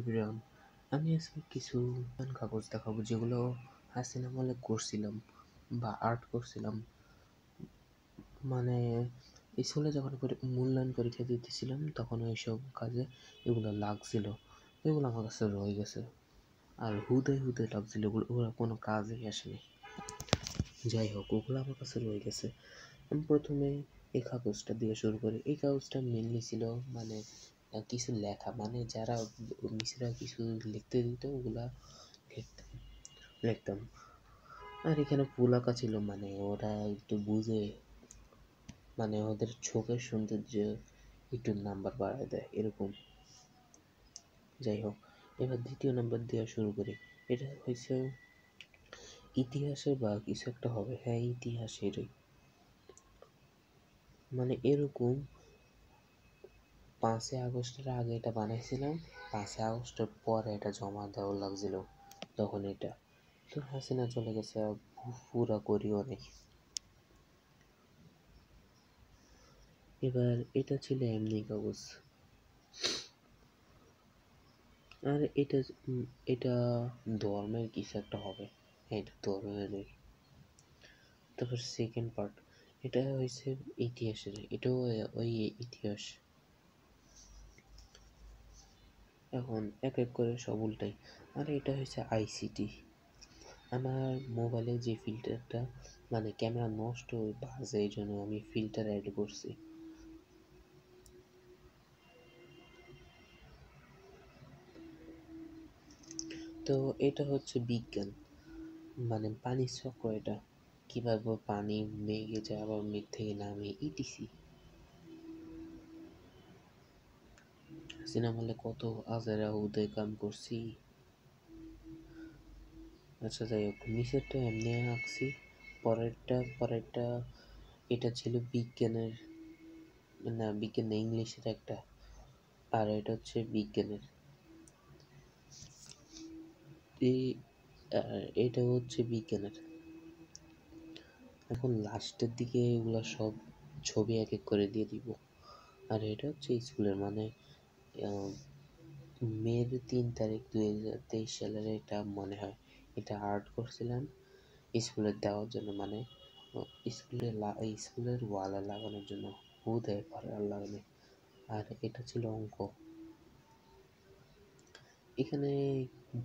Everyone, আমি আজকে কিছু কাগজ দেখাবো যেগুলো হাসিনা আমলে করছিলাম বা আর্ট করছিলাম। মানে স্কুলে যখন মূল্যায়ন পরীক্ষা দিতেছিলাম তখন ওইসব কাজে এগুলো লাগছিল, এগুলো আমার কাছে রয়ে গেছে। আর হুদে লাগছিল, ওগুলো কোনো কাজেই আসেনি। যাই হোক, ওগুলো আমার কাছে রয়ে গেছে। আমি প্রথমে এই কাগজটা দিয়ে শুরু করি। এই কাগজটা মেনলি ছিল মানে কিছু লেখা, মানে যারা মিসরা কিছু লিখতে দিত ওগুলা লিখতাম। আর এখানে ফুল আঁকা ছিল, মানে ওরা একটু বুঝে, মানে ওদের চোখের সৌন্দর্য একটু নাম্বার বাড়ায় দেয় এরকম। যাই হোক, এবার দ্বিতীয় নাম্বার দেওয়া শুরু করি। এটা হয়েছে ইতিহাসে বা কিছু একটা হবে, হ্যাঁ ইতিহাসেরই। মানে এরকম 5ই আগস্টের আগে এটা বানাইছিলাম, 5ই আগস্টের পরে এটা জমা দেওয়া লাগছিল তখন। এটা তো হাসিনা চলে গেছে, পুরা করিও নেই। এবার এটা ছিল এমনি কাগজ। আর এটা ধর্মের কিছু একটা হবে, হ্যাঁ এটা ধর্মেরই। তারপর সেকেন্ড পার্ট, এটা হয়েছে ইতিহাসের, এটাও ওই ইতিহাস। এখন এক এক করে সব উল্টাই। আর এটা হয়েছে আইসিটি। আমার মোবাইলে যে ফিল্টারটা, মানে ক্যামেরা নষ্ট হয়ে বাজে, এই জন্য আমি ফিল্টার অ্যাড করছি। তো এটা হচ্ছে বিজ্ঞান, মানে পানির চক্র। এটা কিভাবে পানি মেঘে যায় আবার মেঘ থেকে নামে ইটিসি। সিনেমালে কত আজারা উদয় কাম করছি। আচ্ছা যাই হোক, নিচেরটা এমনি আঁকছি। পরেরটা এটা ছিল বিজ্ঞানের, না বিজ্ঞান না, ইংলিশের একটা। আর এটা হচ্ছে বিজ্ঞানের এটা হচ্ছে বিজ্ঞানের। এখন লাস্টের দিকে এগুলা সব ছবি এক এক করে দিয়ে দিব। আর এটা হচ্ছে স্কুলের, মানে মের 3 তারিখ 2023 সালের এটা মনে হয়। এটা আর্ট করছিলাম স্কুলের দেওয়ার জন্য, মানে স্কুলের ওয়ালে লাগানোর জন্য, হুদে ভালো লাগানো। আর এটা ছিল অঙ্ক। এখানে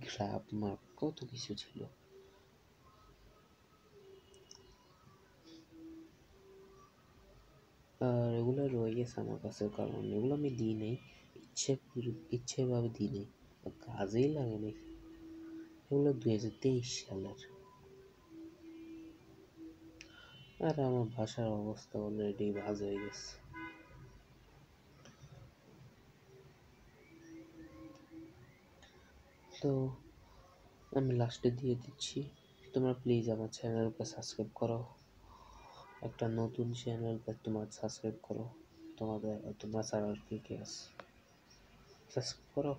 গ্রাফ মাপ কত কিছু ছিল। আর এগুলো রয়ে গেছে আমার কাছে, কারণ এগুলো আমি দিই নেই, ইচ্ছেভাবে দিই নেই, কাজেই লাগে নাই। এগুলো 2023 সালের। আর আমার ভাষার অবস্থা অলরেডি বাজ হয়ে গেছে। তো আমি লাস্টে দিয়ে দিচ্ছি, তোমরা প্লিজ আমার চ্যানেলকে সাবস্ক্রাইব করো। একটা নতুন চ্যানেলকে তোমার সাবস্ক্রাইব করো। তোমরা ছাড়া আর কে আছে, সাবস্ক্রাইব করো।